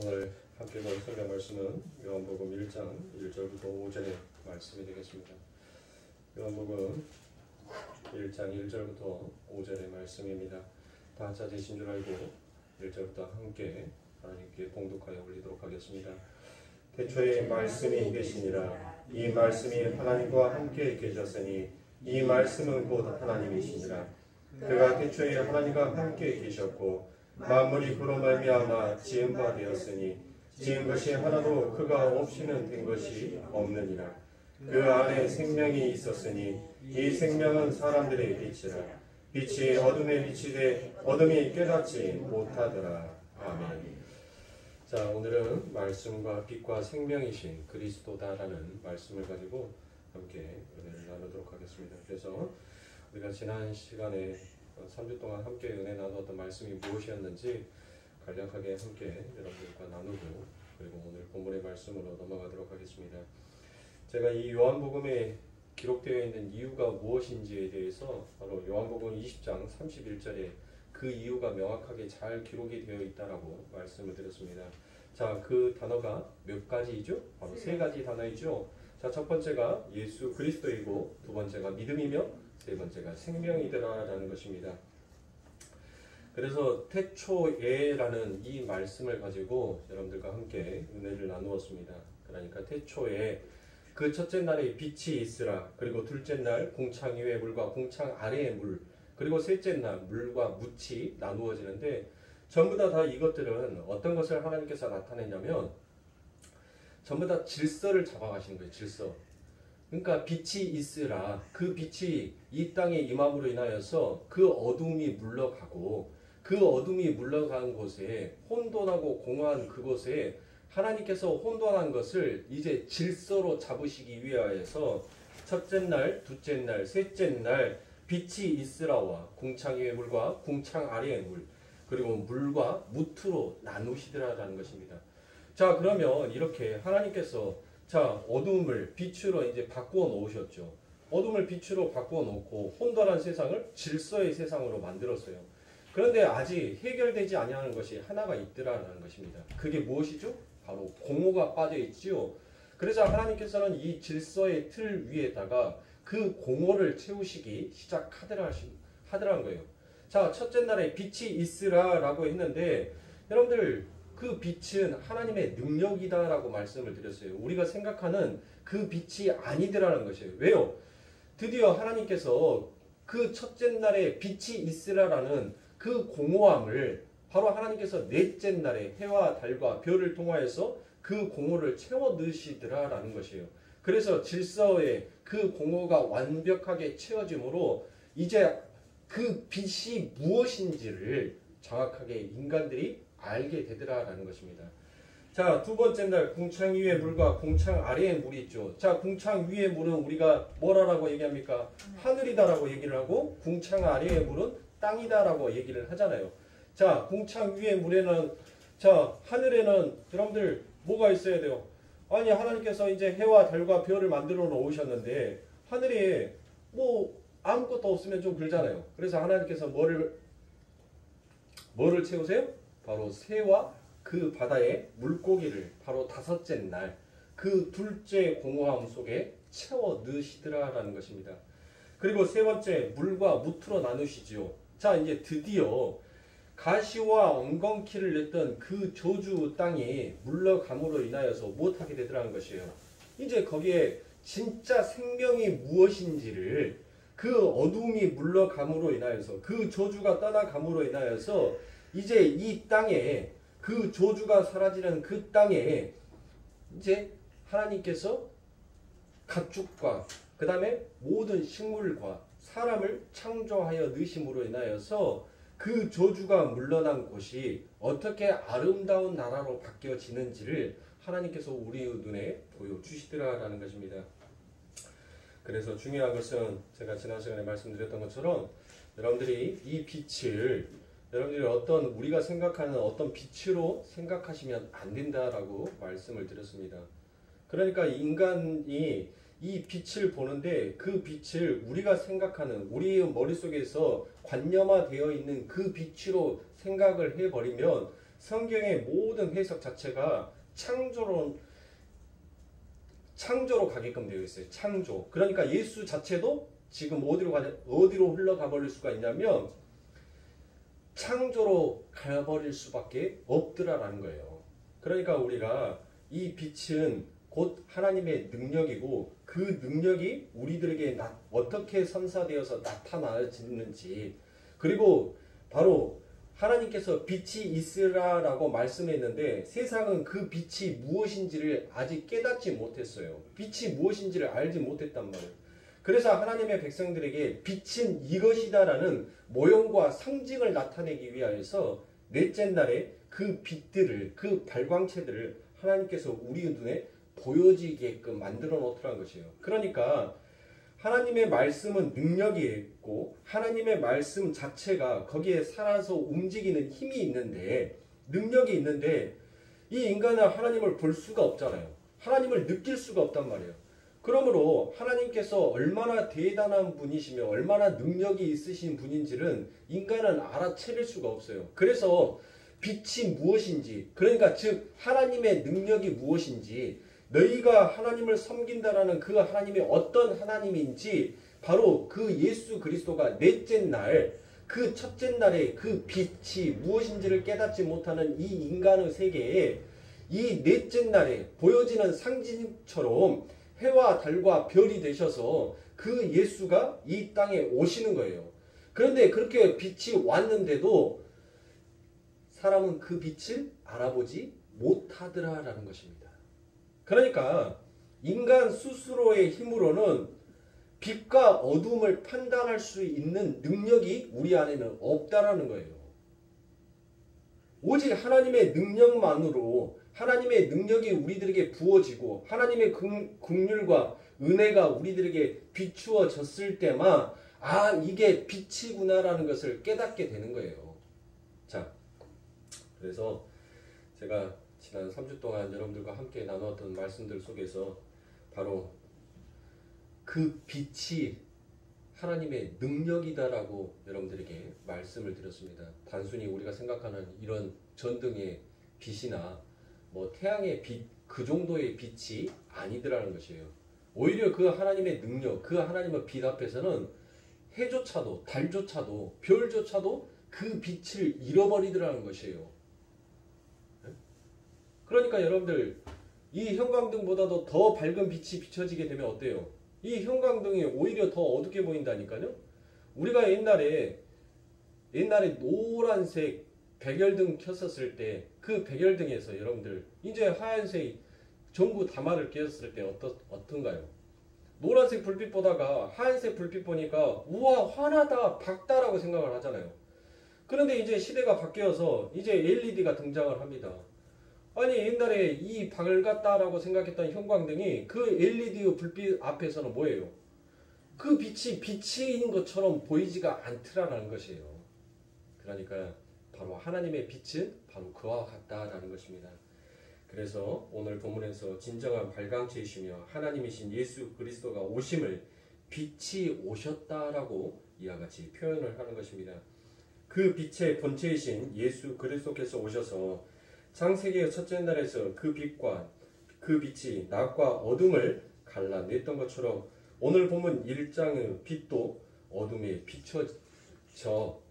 오늘 함께 볼 성경 말씀은 요한복음 1장 1절부터 5절의 말씀이 되겠습니다. 요한복음 1장 1절부터 5절의 말씀입니다. 다 한자 되신 줄 알고 1절부터 함께 하나님께 봉독하여 올리도록 하겠습니다. 태초에 말씀이 계시니라. 이 말씀이 하나님과 함께 계셨으니 이 말씀은 곧 하나님이시니라. 그가 태초에 하나님과 함께 계셨고 만물이 그로 말미암아 지은 바 되었으니 지은 것이 하나도 그가 없이는 된 것이 없느니라. 그 안에 생명이 있었으니 이 생명은 사람들의 빛이라. 빛이 어둠에 비치되 어둠이 깨닫지 못하더라. 아멘. 자, 오늘은 말씀과 빛과 생명이신 그리스도다라는 말씀을 가지고 함께 은혜를 나누도록 하겠습니다. 그래서 우리가 지난 시간에 3주 동안 함께 은혜 나누었던 말씀이 무엇이었는지 간략하게 함께 여러분들과 나누고 그리고 오늘 본문의 말씀으로 넘어가도록 하겠습니다. 제가 이 요한복음에 기록되어 있는 이유가 무엇인지에 대해서 바로 요한복음 20장 31절에 그 이유가 명확하게 잘 기록이 되어 있다라고 말씀을 드렸습니다. 자, 그 단어가 몇 가지이죠? 바로 세 가지 단어이죠. 자, 첫 번째가 예수 그리스도이고 두 번째가 믿음이며 세 번째가 생명이더라라는 것입니다. 그래서 태초에라는 이 말씀을 가지고 여러분들과 함께 은혜를 나누었습니다. 그러니까 태초에 그 첫째 날에 빛이 있으라. 그리고 둘째 날 궁창 위의 물과 궁창 아래의 물, 그리고 셋째 날 물과 묻이 나누어지는데 전부 다 이것들은 어떤 것을 하나님께서 나타내냐면 전부 다 질서를 잡아가시는 거예요. 질서. 그러니까 빛이 있으라. 그 빛이 이 땅에 임함으로 인하여서 그 어둠이 물러가고 그 어둠이 물러간 곳에 혼돈하고 공허한 그곳에 하나님께서 혼돈한 것을 이제 질서로 잡으시기 위하여서 첫째 날, 둘째 날, 셋째 날 빛이 있으라와 궁창 위의 물과 궁창 아래의 물 그리고 물과 무트로 나누시더라라는 것입니다. 자, 그러면 이렇게 하나님께서 자, 어둠을 빛으로 이제 바꾸어 놓으셨죠. 어둠을 빛으로 바꾸어 놓고 혼돈한 세상을 질서의 세상으로 만들었어요. 그런데 아직 해결되지 아니하는 것이 하나가 있더라라는 것입니다. 그게 무엇이죠? 바로 공허가 빠져 있지요. 그래서 하나님께서는 이 질서의 틀 위에다가 그 공허를 채우시기 시작하더라는 거예요. 자, 첫째 날에 빛이 있으라라고 했는데 여러분들 그 빛은 하나님의 능력이다라고 말씀을 드렸어요. 우리가 생각하는 그 빛이 아니더라는 것이에요. 왜요? 드디어 하나님께서 그 첫째 날에 빛이 있으라라는 그 공허함을 바로 하나님께서 넷째 날에 해와 달과 별을 통하여서 그 공허를 채워 넣으시더라라는 것이에요. 그래서 질서의 그 공허가 완벽하게 채워짐으로 이제 그 빛이 무엇인지를 정확하게 인간들이 알게 되더라라는 것입니다. 자, 두 번째 날 궁창 위의 물과 궁창 아래의 물이 있죠. 자, 궁창 위의 물은 우리가 뭐라고 얘기합니까? 하늘이다라고 얘기를 하고 궁창 아래의 물은 땅이다라고 얘기를 하잖아요. 자, 궁창 위의 물에는 자, 하늘에는 여러분들 뭐가 있어야 돼요? 아니, 하나님께서 이제 해와 달과 별을 만들어 놓으셨는데 하늘에 뭐 아무것도 없으면 좀 그러잖아요. 그래서 하나님께서 뭐를 채우세요? 바로 새와 그 바다의 물고기를 바로 다섯째 날 그 둘째 공허함 속에 채워 넣으시더라라는 것입니다. 그리고 세 번째 물과 무트로 나누시지요. 자, 이제 드디어 가시와 엉겅퀴를 냈던 그 저주 땅이 물러감으로 인하여서 못하게 되더라는 것이에요. 이제 거기에 진짜 생명이 무엇인지를 그 어둠이 물러감으로 인하여서 그 저주가 떠나감으로 인하여서 이제 이 땅에 그 저주가 사라지는 그 땅에 이제 하나님께서 가축과 그 다음에 모든 식물과 사람을 창조하여 넣으심으로 인하여서 그 저주가 물러난 곳이 어떻게 아름다운 나라로 바뀌어지는지를 하나님께서 우리 눈에 보여주시더라라는 것입니다. 그래서 중요한 것은 제가 지난 시간에 말씀드렸던 것처럼 여러분들이 이 빛을 여러분들이 우리가 생각하는 어떤 빛으로 생각하시면 안 된다라고 말씀을 드렸습니다. 그러니까 인간이 이 빛을 보는데 그 빛을 우리가 생각하는 우리의 머릿속에서 관념화되어 있는 그 빛으로 생각을 해버리면 성경의 모든 해석 자체가 창조로 가게끔 되어 있어요. 창조. 그러니까 예수 자체도 지금 어디로 흘러가 버릴 수가 있냐면 창조로 가버릴 수밖에 없더라라는 거예요. 그러니까 우리가 이 빛은 곧 하나님의 능력이고 그 능력이 우리들에게 어떻게 선사되어서 나타나지는지, 그리고 바로 하나님께서 빛이 있으라라고 말씀했는데 세상은 그 빛이 무엇인지를 아직 깨닫지 못했어요. 빛이 무엇인지를 알지 못했단 말이에요. 그래서 하나님의 백성들에게 빛은 이것이다라는 모형과 상징을 나타내기 위하여서 넷째 날에 그 빛들을, 그 발광체들을 하나님께서 우리 눈에 보여지게끔 만들어 놓더라는 것이에요. 그러니까 하나님의 말씀은 능력이 있고 하나님의 말씀 자체가 거기에 살아서 움직이는 힘이 있는데, 능력이 있는데 이 인간은 하나님을 볼 수가 없잖아요. 하나님을 느낄 수가 없단 말이에요. 그러므로 하나님께서 얼마나 대단한 분이시며 얼마나 능력이 있으신 분인지를 인간은 알아차릴 수가 없어요. 그래서 빛이 무엇인지, 그러니까 즉 하나님의 능력이 무엇인지, 너희가 하나님을 섬긴다라는 그 하나님이 어떤 하나님인지, 바로 그 예수 그리스도가 넷째 날, 그 첫째 날에 그 빛이 무엇인지를 깨닫지 못하는 이 인간의 세계에 이 넷째 날에 보여지는 상징처럼 해와 달과 별이 되셔서 그 예수가 이 땅에 오시는 거예요. 그런데 그렇게 빛이 왔는데도 사람은 그 빛을 알아보지 못하더라라는 것입니다. 그러니까 인간 스스로의 힘으로는 빛과 어둠을 판단할 수 있는 능력이 우리 안에는 없다라는 거예요. 오직 하나님의 능력만으로, 하나님의 능력이 우리들에게 부어지고 하나님의 긍휼과 은혜가 우리들에게 비추어졌을 때만 이게 빛이구나라는 것을 깨닫게 되는 거예요. 자, 그래서 제가 지난 3주 동안 여러분들과 함께 나누었던 말씀들 속에서 바로 그 빛이 하나님의 능력이다라고 여러분들에게 말씀을 드렸습니다. 단순히 우리가 생각하는 이런 전등의 빛이나 태양의 빛, 그 정도의 빛이 아니더라는 것이에요. 오히려 그 하나님의 능력, 그 하나님의 빛 앞에서는 해조차도, 달조차도, 별조차도 그 빛을 잃어버리더라는 것이에요. 그러니까 여러분들, 이 형광등보다도 더 밝은 빛이 비춰지게 되면 어때요? 이 형광등이 오히려 더 어둡게 보인다니까요. 우리가 옛날에 노란색 백열등 켰었을 때 그 백열등에서 여러분들 이제 하얀색 전구 다마를 끼웠을 때 어떤가요? 노란색 불빛 보다가 하얀색 불빛 보니까 우와 환하다 밝다라고 생각을 하잖아요. 그런데 이제 시대가 바뀌어서 이제 LED가 등장을 합니다. 아니 옛날에 이 밝았다라고 생각했던 형광등이 그 LED 불빛 앞에서는 뭐예요? 그 빛인 것처럼 보이지가 않더라는 것이에요. 그러니까 바로 하나님의 빛은 바로 그와 같다라는 것입니다. 그래서 오늘 본문에서 진정한 발광체이시며 하나님이신 예수 그리스도가 오심을 빛이 오셨다라고 이와 같이 표현을 하는 것입니다. 그 빛의 본체이신 예수 그리스도께서 오셔서 창세기의 첫째 날에서 그 빛과 그 빛이 낮과 어둠을 갈라냈던 것처럼 오늘 본문 1장의 빛도 어둠에 비춰져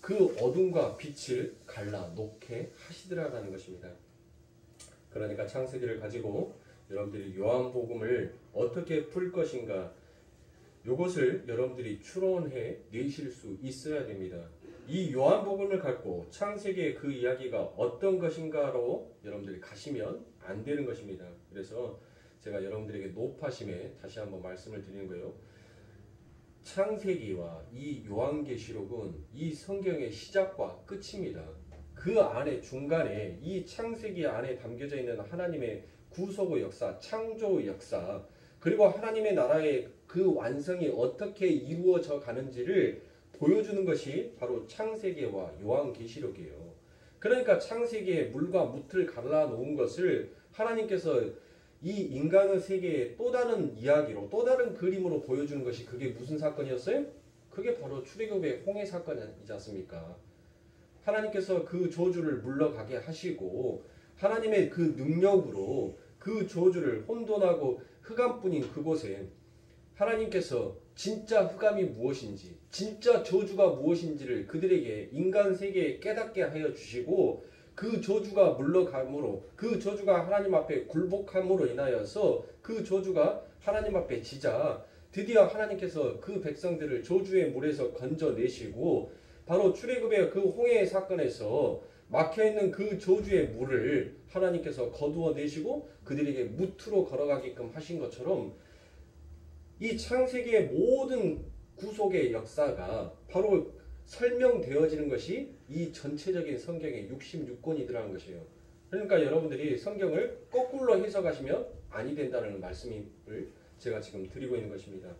그 어둠과 빛을 갈라놓게 하시더라라는 것입니다. 그러니까 창세기를 가지고 여러분들이 요한복음을 어떻게 풀 것인가, 이것을 여러분들이 추론해 내실 수 있어야 됩니다. 이 요한복음을 갖고 창세기의 그 이야기가 어떤 것인가로 여러분들이 가시면 안 되는 것입니다. 그래서 제가 여러분들에게 높아심에 다시 한번 말씀을 드리는 거예요. 창세기와 이 요한계시록은 이 성경의 시작과 끝입니다. 그 안에 중간에 이 창세기 안에 담겨져 있는 하나님의 구속의 역사, 창조의 역사, 그리고 하나님의 나라의 그 완성이 어떻게 이루어져 가는지를 보여주는 것이 바로 창세기와 요한계시록이에요. 그러니까 창세기에 물과 뭇을 갈라놓은 것을 하나님께서 이 인간의 세계에 또 다른 이야기로, 또 다른 그림으로 보여주는 것이 그게 무슨 사건이었어요? 그게 바로 출애굽의 홍해 사건이지 않습니까? 하나님께서 그 저주를 물러가게 하시고 하나님의 그 능력으로 그 저주를 혼돈하고 흑암뿐인 그곳에 하나님께서 진짜 흑암이 무엇인지 진짜 저주가 무엇인지를 그들에게 인간 세계에 깨닫게 하여 주시고 그 저주가 물러감으로 그 저주가 하나님 앞에 굴복함으로 인하여서 그 저주가 하나님 앞에 지자 드디어 하나님께서 그 백성들을 저주의 물에서 건져내시고 바로 출애굽의 그 홍해 사건에서 막혀있는 그 저주의 물을 하나님께서 거두어내시고 그들에게 무트로 걸어가게끔 하신 것처럼 이 창세기의 모든 구속의 역사가 바로 설명되어지는 것이 이 전체적인 성경의 66권이더라는 것이에요. 그러니까 여러분들이 성경을 거꾸로 해석하시면 아니 된다는 말씀을 제가 지금 드리고 있는 것입니다.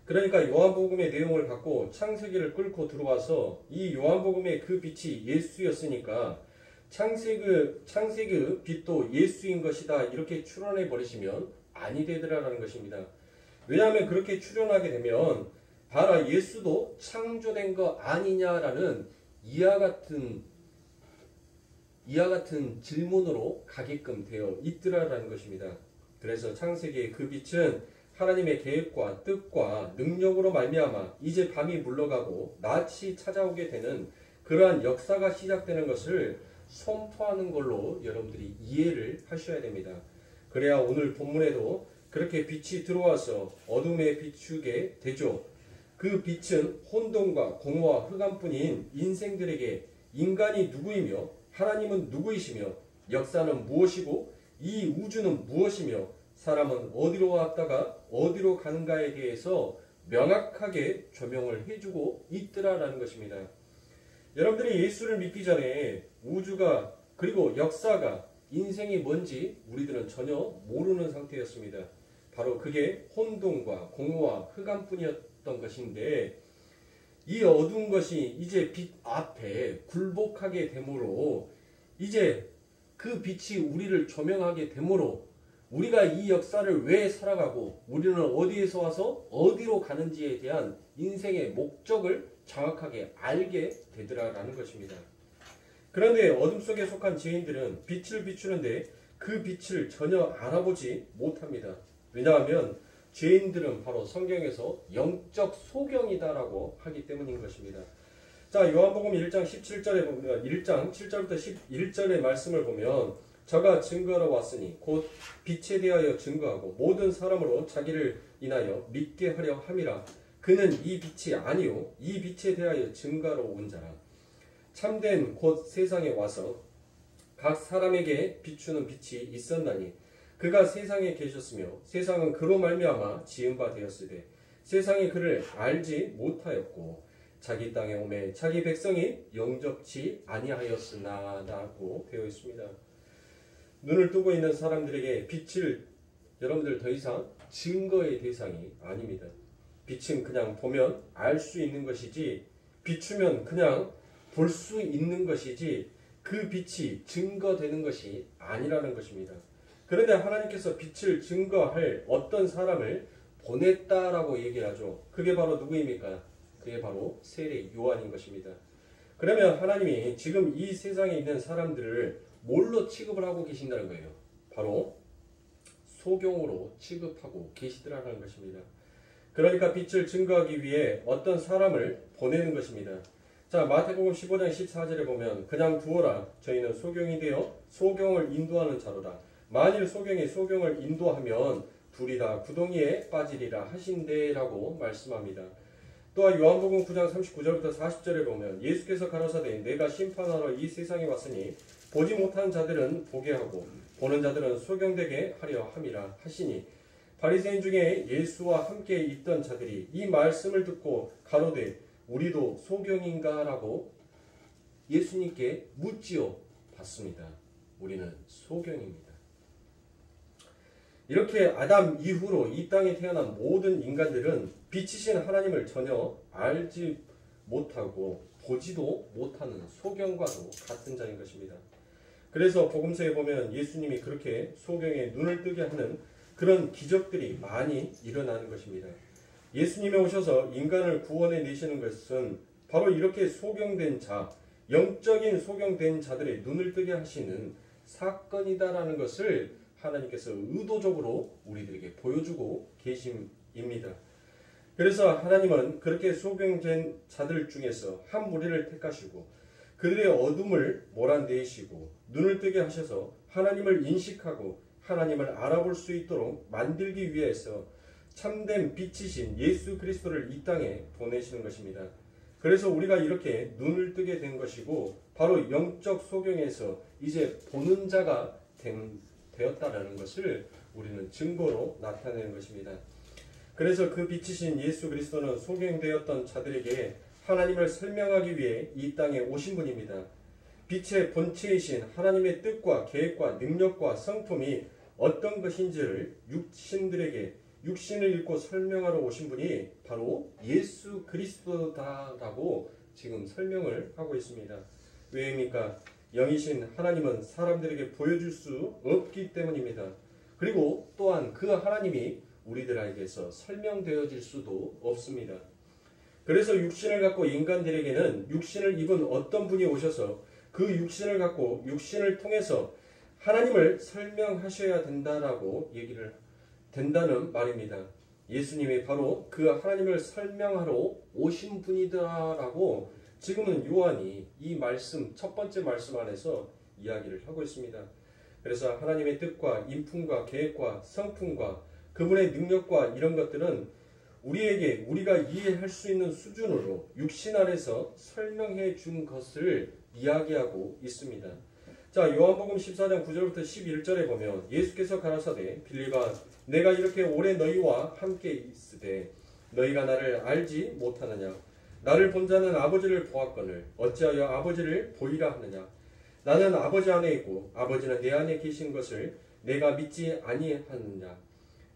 그러니까 요한복음의 내용을 갖고 창세기를 끌고 들어와서 이 요한복음의 그 빛이 예수였으니까 창세기 빛도 예수인 것이다 이렇게 추론해 버리시면 아니 되더라라는 것입니다. 왜냐하면 그렇게 추론하게 되면 바로 예수도 창조된 거 아니냐라는 이와 같은 질문으로 가게끔 되어 있더라라는 것입니다. 그래서 창세기의 그 빛은 하나님의 계획과 뜻과 능력으로 말미암아 이제 밤이 물러가고 낮이 찾아오게 되는 그러한 역사가 시작되는 것을 선포하는 걸로 여러분들이 이해를 하셔야 됩니다. 그래야 오늘 본문에도 그렇게 빛이 들어와서 어둠에 비추게 되죠. 그 빛은 혼돈과 공허와 흑암뿐인 인생들에게 인간이 누구이며 하나님은 누구이시며 역사는 무엇이고 이 우주는 무엇이며 사람은 어디로 왔다가 어디로 가는가에 대해서 명확하게 조명을 해주고 있더라라는 것입니다. 여러분들이 예수를 믿기 전에 우주가 그리고 역사가 인생이 뭔지 우리들은 전혀 모르는 상태였습니다. 바로 그게 혼돈과 공허와 흑암뿐이었던 것인데 이 어두운 것이 이제 빛 앞에 굴복하게 되므로 이제 그 빛이 우리를 조명하게 되므로 우리가 이 역사를 왜 살아가고 우리는 어디에서 와서 어디로 가는지에 대한 인생의 목적을 정확하게 알게 되더라라는 것입니다. 그런데 어둠 속에 속한 죄인들은 빛을 비추는데 그 빛을 전혀 알아보지 못합니다. 왜냐하면 죄인들은 바로 성경에서 영적 소경이다라고 하기 때문인 것입니다. 자, 요한복음 1장 17절에 보면 1장 7절부터 11절의 말씀을 보면 저가 증거하러 왔으니 곧 빛에 대하여 증거하고 모든 사람으로 자기를 인하여 믿게 하려 함이라. 그는 이 빛이 아니요 이 빛에 대하여 증거하러 온 자라. 참된 곧 세상에 와서 각 사람에게 비추는 빛이 있었나니 그가 세상에 계셨으며 세상은 그로 말미암아 지은 바 되었으되 세상이 그를 알지 못하였고 자기 땅에 오매 자기 백성이 영접치 아니하였으나라고 되어 있습니다. 눈을 뜨고 있는 사람들에게 빛을 여러분들 더 이상 증거의 대상이 아닙니다. 빛은 그냥 보면 알 수 있는 것이지 비추면 그냥 볼 수 있는 것이지 그 빛이 증거되는 것이 아니라는 것입니다. 그런데 하나님께서 빛을 증거할 어떤 사람을 보냈다라고 얘기하죠. 그게 바로 누구입니까? 그게 바로 세례 요한인 것입니다. 그러면 하나님이 지금 이 세상에 있는 사람들을 뭘로 취급을 하고 계신다는 거예요? 바로 소경으로 취급하고 계시더라는 것입니다. 그러니까 빛을 증거하기 위해 어떤 사람을 보내는 것입니다. 자, 마태복음 15장 14절에 보면 그냥 두어라. 저희는 소경이 되어 소경을 인도하는 자로다. 만일 소경이 소경을 인도하면 둘이 다 구덩이에 빠지리라 하신대라고 말씀합니다. 또한 요한복음 9장 39절부터 40절에 보면 예수께서 가라사대 내가 심판하러 이 세상에 왔으니 보지 못한 자들은 보게 하고 보는 자들은 소경되게 하려 함이라 하시니 바리새인 중에 예수와 함께 있던 자들이 이 말씀을 듣고 가로되 우리도 소경인가 라고 예수님께 묻지어 봤습니다. 우리는 소경입니다. 이렇게 아담 이후로 이 땅에 태어난 모든 인간들은 빛이신 하나님을 전혀 알지 못하고 보지도 못하는 소경과도 같은 자인 것입니다. 그래서 복음서에 보면 예수님이 그렇게 소경의 눈을 뜨게 하는 그런 기적들이 많이 일어나는 것입니다. 예수님이 오셔서 인간을 구원해 내시는 것은 바로 이렇게 소경된 자, 영적인 소경된 자들의 눈을 뜨게 하시는 사건이다라는 것을 하나님께서 의도적으로 우리들에게 보여주고 계심입니다. 그래서 하나님은 그렇게 소경된 자들 중에서 한 무리를 택하시고 그들의 어둠을 몰아내시고 눈을 뜨게 하셔서 하나님을 인식하고 하나님을 알아볼 수 있도록 만들기 위해서 참된 빛이신 예수 그리스도를 이 땅에 보내시는 것입니다. 그래서 우리가 이렇게 눈을 뜨게 된 것이고 바로 영적 소경에서 이제 보는 자가 되었다라는 것을 우리는 증거로 나타내는 것입니다. 그래서 그 빛이신 예수 그리스도는 소경되었던 자들에게 하나님을 설명하기 위해 이 땅에 오신 분입니다. 빛의 본체이신 하나님의 뜻과 계획과 능력과 성품이 어떤 것인지를 육신을 읽고 설명하러 오신 분이 바로 예수 그리스도다라고 지금 설명을 하고 있습니다. 왜입니까? 영이신 하나님은 사람들에게 보여줄 수 없기 때문입니다. 그리고 또한 그 하나님이 우리들에게서 설명되어질 수도 없습니다. 그래서 육신을 갖고 인간들에게는 육신을 입은 어떤 분이 오셔서 그 육신을 갖고 육신을 통해서 하나님을 설명하셔야 된다라고 얘기를 된다는 말입니다. 예수님이 바로 그 하나님을 설명하러 오신 분이다라고 지금은 요한이 이 말씀 첫 번째 말씀 안에서 이야기를 하고 있습니다. 그래서 하나님의 뜻과 인품과 계획과 성품과 그분의 능력과 이런 것들은 우리에게 우리가 이해할 수 있는 수준으로 육신 안에서 설명해 준 것을 이야기하고 있습니다. 자, 요한복음 14장 9절부터 11절에 보면 예수께서 가라사대 빌립아 내가 이렇게 오래 너희와 함께 있으되 너희가 나를 알지 못하느냐 나를 본 자는 아버지를 보았거늘 어찌하여 아버지를 보이라 하느냐 나는 아버지 안에 있고 아버지는 내 안에 계신 것을 내가 믿지 아니하느냐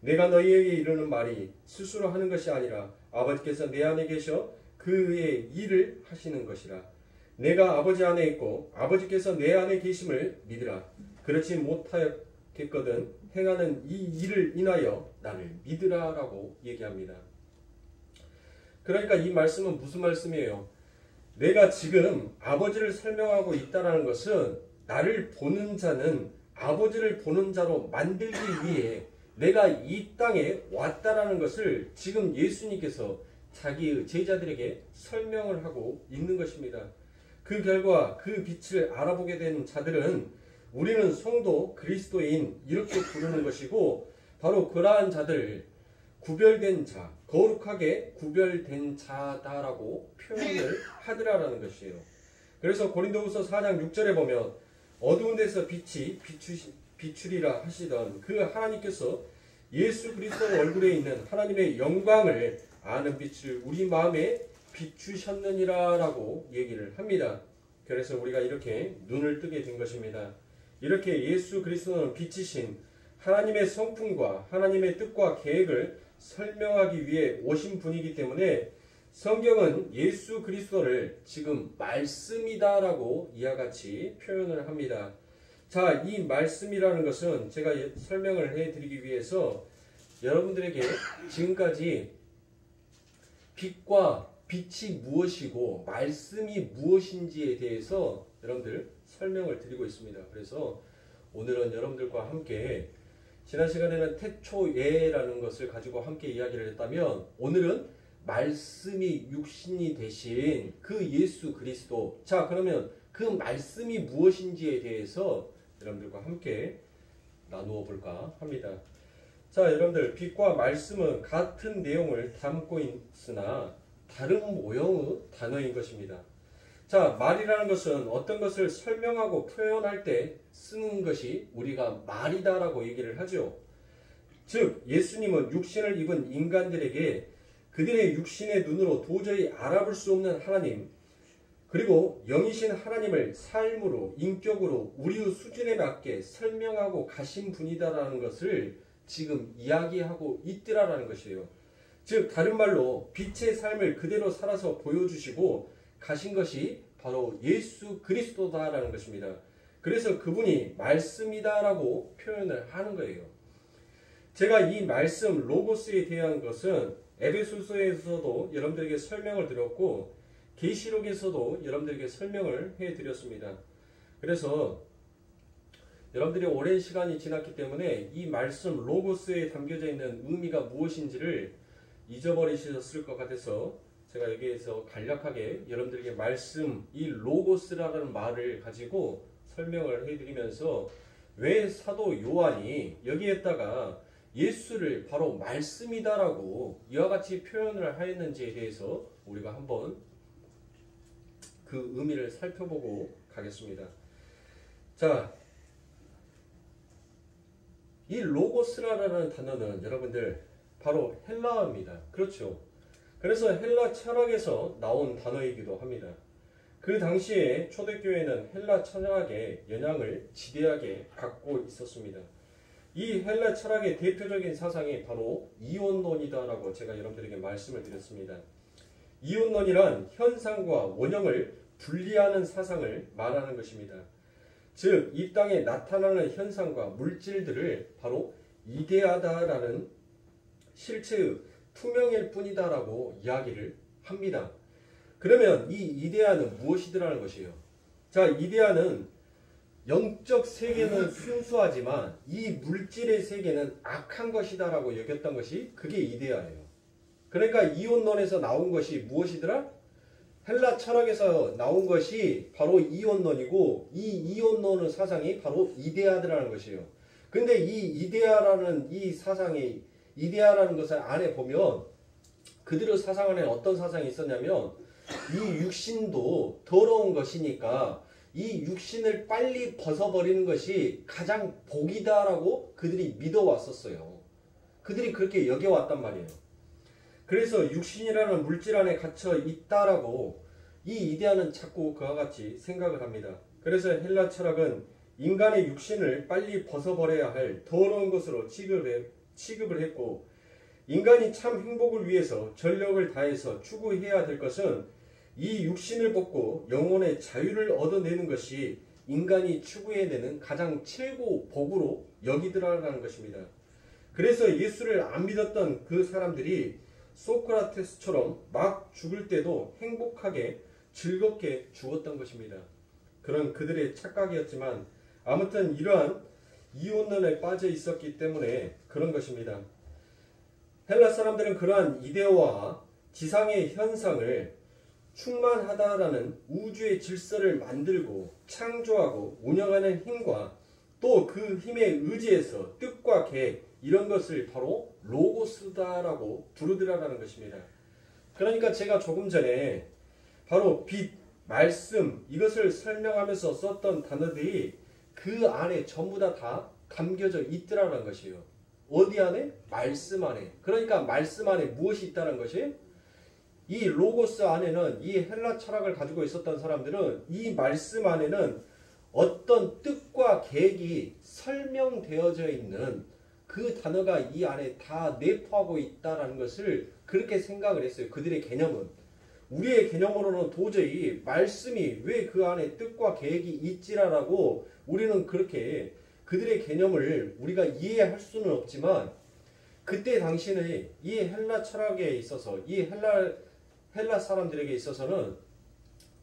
내가 너희에게 이르는 말이 스스로 하는 것이 아니라 아버지께서 내 안에 계셔 그의 일을 하시는 것이라 내가 아버지 안에 있고 아버지께서 내 안에 계심을 믿으라 그렇지 못하겠거든 행하는 이 일을 인하여 나를 믿으라라고 얘기합니다. 그러니까 이 말씀은 무슨 말씀이에요? 내가 지금 아버지를 설명하고 있다는 것은 나를 보는 자는 아버지를 보는 자로 만들기 위해 내가 이 땅에 왔다라는 것을 지금 예수님께서 자기의 제자들에게 설명을 하고 있는 것입니다. 그 결과 그 빛을 알아보게 된 자들은 우리는 성도 그리스도인 이렇게 부르는 것이고 바로 그러한 자들 구별된 자 거룩하게 구별된 자다라고 표현을 하더라라는 것이에요. 그래서 고린도후서 4장 6절에 보면 어두운 데서 빛이 비추리라 하시던 그 하나님께서 예수 그리스도 얼굴에 있는 하나님의 영광을 아는 빛을 우리 마음에 비추셨느니라라고 얘기를 합니다. 그래서 우리가 이렇게 눈을 뜨게 된 것입니다. 이렇게 예수 그리스도는 빛이신 하나님의 성품과 하나님의 뜻과 계획을 설명하기 위해 오신 분이기 때문에 성경은 예수 그리스도를 지금 말씀이다라고 이와 같이 표현을 합니다. 자, 이 말씀이라는 것은 제가 설명을 해드리기 위해서 여러분들에게 지금까지 빛과 빛이 무엇이고 말씀이 무엇인지에 대해서 여러분들 설명을 드리고 있습니다. 그래서 오늘은 여러분들과 함께 지난 시간에는 태초예라는 것을 가지고 함께 이야기를 했다면 오늘은 말씀이 육신이 되신 그 예수 그리스도 자 그러면 그 말씀이 무엇인지에 대해서 여러분들과 함께 나누어 볼까 합니다. 자 여러분들 빛과 말씀은 같은 내용을 담고 있으나 다른 모형의 단어인 것입니다. 자 말이라는 것은 어떤 것을 설명하고 표현할 때 쓰는 것이 우리가 말이다라고 얘기를 하죠. 즉 예수님은 육신을 입은 인간들에게 그들의 육신의 눈으로 도저히 알아볼 수 없는 하나님 그리고 영이신 하나님을 삶으로 인격으로 우리의 수준에 맞게 설명하고 가신 분이다라는 것을 지금 이야기하고 있더라라는 것이에요. 즉 다른 말로 빛의 삶을 그대로 살아서 보여주시고 가신 것이 바로 예수 그리스도다라는 것입니다. 그래서 그분이 말씀이다라고 표현을 하는 거예요. 제가 이 말씀 로고스에 대한 것은 에베소서에서도 여러분들에게 설명을 드렸고 계시록에서도 여러분들에게 설명을 해드렸습니다. 그래서 여러분들이 오랜 시간이 지났기 때문에 이 말씀 로고스에 담겨져 있는 의미가 무엇인지를 잊어버리셨을 것 같아서 제가 여기에서 간략하게 여러분들에게 말씀, 이 로고스라는 말을 가지고 설명을 해드리면서 왜 사도 요한이 여기에다가 예수를 바로 말씀이다라고 이와 같이 표현을 하였는지에 대해서 우리가 한번 그 의미를 살펴보고 가겠습니다. 자, 이 로고스라는 단어는 여러분들 바로 헬라어입니다. 그렇죠. 그래서 헬라 철학에서 나온 단어이기도 합니다. 그 당시에 초대교회는 헬라 철학의 영향을 지대하게 갖고 있었습니다. 이 헬라 철학의 대표적인 사상이 바로 이원론이다라고 제가 여러분들에게 말씀을 드렸습니다. 이원론이란 현상과 원형을 분리하는 사상을 말하는 것입니다. 즉, 이 땅에 나타나는 현상과 물질들을 바로 이데아다라는 실체의 투명일 뿐이다라고 이야기를 합니다. 그러면 이 이데아는 무엇이더라는 것이에요. 자, 이데아는 영적 세계는 순수하지만 이 물질의 세계는 악한 것이다라고 여겼던 것이 그게 이데아예요. 그러니까 이원론에서 나온 것이 무엇이더라? 헬라 철학에서 나온 것이 바로 이원론이고 이 이원론의 사상이 바로 이데아라는 것이에요. 근데 이 이데아라는 이 사상이 이데아라는 것을 안에 보면 그들의 사상 안에 어떤 사상이 있었냐면 이 육신도 더러운 것이니까 이 육신을 빨리 벗어버리는 것이 가장 복이다라고 그들이 믿어왔었어요. 그들이 그렇게 여겨왔단 말이에요. 그래서 육신이라는 물질 안에 갇혀 있다라고 이 이데아는 자꾸 그와 같이 생각을 합니다. 그래서 헬라 철학은 인간의 육신을 빨리 벗어버려야 할 더러운 것으로 취급을 했고, 인간이 참 행복을 위해서 전력을 다해서 추구해야 될 것은 이 육신을 벗고 영혼의 자유를 얻어내는 것이 인간이 추구해내는 가장 최고 복으로 여기더라라는 것입니다. 그래서 예수를 안 믿었던 그 사람들이 소크라테스처럼 막 죽을 때도 행복하게 즐겁게 죽었던 것입니다. 그런 그들의 착각이었지만 아무튼 이러한 이혼론에 빠져 있었기 때문에 그런 것입니다. 헬라 사람들은 그러한 이데아와 지상의 현상을 충만하다라는 우주의 질서를 만들고 창조하고 운영하는 힘과 또 그 힘에 의지해서 뜻과 계획 이런 것을 바로 로고스다라고 부르더라라는 것입니다. 그러니까 제가 조금 전에 바로 빛, 말씀 이것을 설명하면서 썼던 단어들이 그 안에 전부 다 담겨져 있더라는 것이에요. 어디 안에? 말씀 안에. 그러니까 말씀 안에 무엇이 있다는 것이? 이 로고스 안에는 이 헬라 철학을 가지고 있었던 사람들은 이 말씀 안에는 어떤 뜻과 계획이 설명되어져 있는 그 단어가 이 안에 다 내포하고 있다는 것을 그렇게 생각을 했어요. 그들의 개념은. 우리의 개념으로는 도저히 말씀이 왜 그 안에 뜻과 계획이 있지라라고 우리는 그렇게 그들의 개념을 우리가 이해할 수는 없지만 그때 당시에 이 헬라 철학에 있어서 이 헬라 사람들에게 있어서는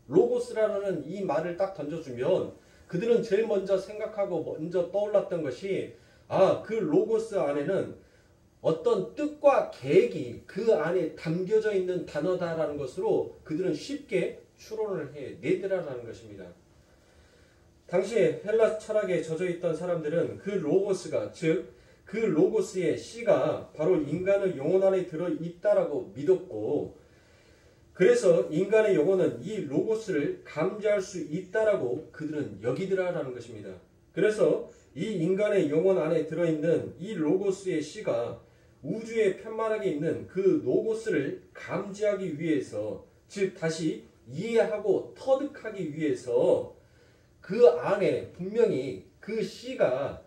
로고스라는 이 말을 딱 던져주면 그들은 제일 먼저 생각하고 먼저 떠올랐던 것이 그 로고스 안에는 어떤 뜻과 계획이 그 안에 담겨져 있는 단어다라는 것으로 그들은 쉽게 추론을 해내더라라는 것입니다. 당시에 헬라 철학에 젖어 있던 사람들은 그 로고스가 즉 그 로고스의 씨가 바로 인간의 영혼 안에 들어있다라고 믿었고 그래서 인간의 영혼은 이 로고스를 감지할 수 있다라고 그들은 여기더라라는 것입니다. 그래서 이 인간의 영혼 안에 들어있는 이 로고스의 씨가 우주에 편만하게 있는 그 로고스를 감지하기 위해서 즉 다시 이해하고 터득하기 위해서 그 안에 분명히 그 씨가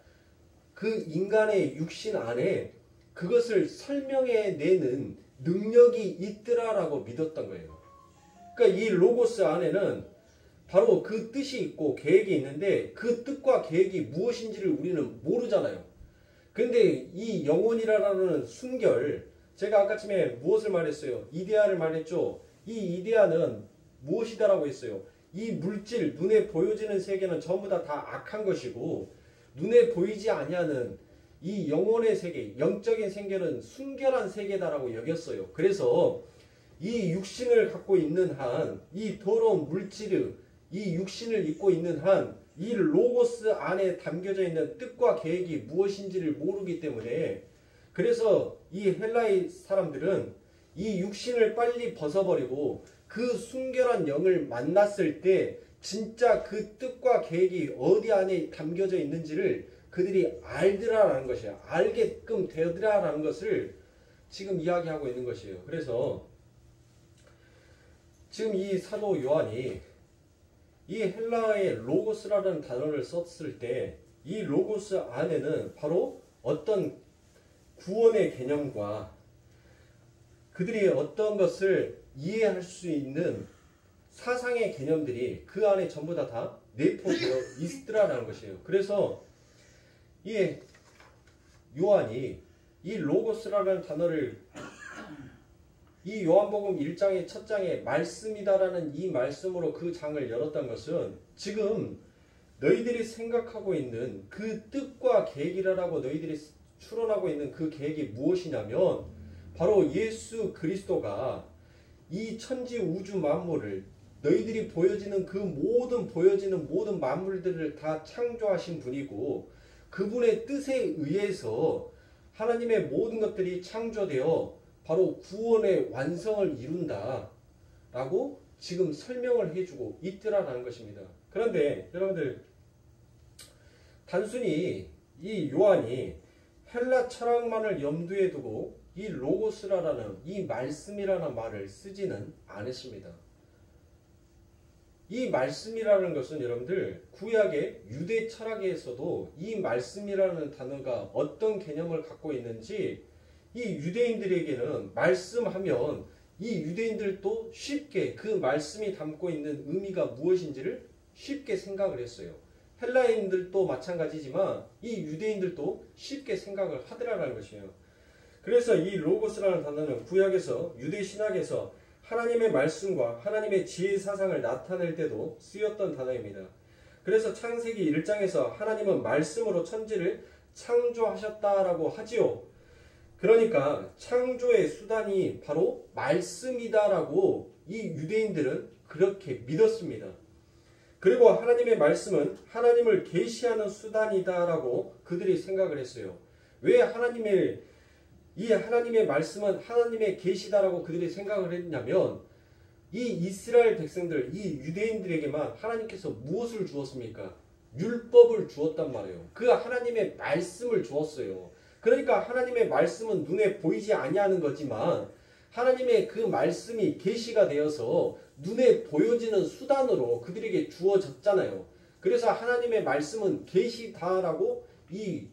그 인간의 육신 안에 그것을 설명해내는 능력이 있더라라고 믿었던 거예요. 그러니까 이 로고스 안에는 바로 그 뜻이 있고 계획이 있는데 그 뜻과 계획이 무엇인지를 우리는 모르잖아요. 근데 이 영혼이라는 순결 제가 아까쯤에 무엇을 말했어요? 이데아를 말했죠. 이 이데아는 무엇이다라고 했어요. 이 물질, 눈에 보여지는 세계는 전부 다 악한 것이고 눈에 보이지 아니하는 이 영혼의 세계, 영적인 세계는 순결한 세계다라고 여겼어요. 그래서 이 육신을 갖고 있는 한, 이 더러운 물질의 이 육신을 입고 있는 한, 이 로고스 안에 담겨져 있는 뜻과 계획이 무엇인지를 모르기 때문에, 그래서 이 헬라의 사람들은 이 육신을 빨리 벗어버리고 그 순결한 영을 만났을 때 진짜 그 뜻과 계획이 어디 안에 담겨져 있는지를 그들이 알더라라는 것이에요. 알게끔 되더라라는 것을 지금 이야기하고 있는 것이에요. 그래서 지금 이 사도 요한이 이 헬라의 로고스라는 단어를 썼을 때 이 로고스 안에는 바로 어떤 구원의 개념과 그들이 어떤 것을 이해할 수 있는 사상의 개념들이 그 안에 전부 다 내포되어 있더라라는 것이에요. 그래서 이 요한이 이 로고스라는 단어를 이 요한복음 1장의 첫 장에 말씀이다라는 이 말씀으로 그 장을 열었던 것은 지금 너희들이 생각하고 있는 그 뜻과 계획이라고 너희들이 추론하고 있는 그 계획이 무엇이냐면 바로 예수 그리스도가 이 천지 우주 만물을 너희들이 보여지는 그 보여지는 모든 만물들을 다 창조하신 분이고 그분의 뜻에 의해서 하나님의 모든 것들이 창조되어 바로 구원의 완성을 이룬다 라고 지금 설명을 해주고 있더라라는 것입니다. 그런데 여러분들 단순히 이 요한이 헬라 철학만을 염두에 두고 이 로고스라는 이 말씀이라는 말을 쓰지는 않았습니다. 이 말씀이라는 것은 여러분들 구약의 유대 철학에서도 이 말씀이라는 단어가 어떤 개념을 갖고 있는지 이 유대인들에게는 말씀하면 이 유대인들도 쉽게 그 말씀이 담고 있는 의미가 무엇인지를 쉽게 생각을 했어요. 헬라인들도 마찬가지지만 이 유대인들도 쉽게 생각을 하더라라는 것이에요. 그래서 이 로고스라는 단어는 구약에서 유대 신학에서 하나님의 말씀과 하나님의 지혜 사상을 나타낼 때도 쓰였던 단어입니다. 그래서 창세기 1장에서 하나님은 말씀으로 천지를 창조하셨다라고 하지요. 그러니까 창조의 수단이 바로 말씀이다라고 이 유대인들은 그렇게 믿었습니다. 그리고 하나님의 말씀은 하나님을 계시하는 수단이다라고 그들이 생각을 했어요. 왜 하나님의 말씀은 하나님의 계시다라고 그들이 생각을 했냐면 이 이스라엘 백성들, 이 유대인들에게만 하나님께서 무엇을 주었습니까? 율법을 주었단 말이에요. 그 하나님의 말씀을 주었어요. 그러니까 하나님의 말씀은 눈에 보이지 아니하는 거지만 하나님의 그 말씀이 계시가 되어서 눈에 보여지는 수단으로 그들에게 주어졌잖아요. 그래서 하나님의 말씀은 계시다라고 이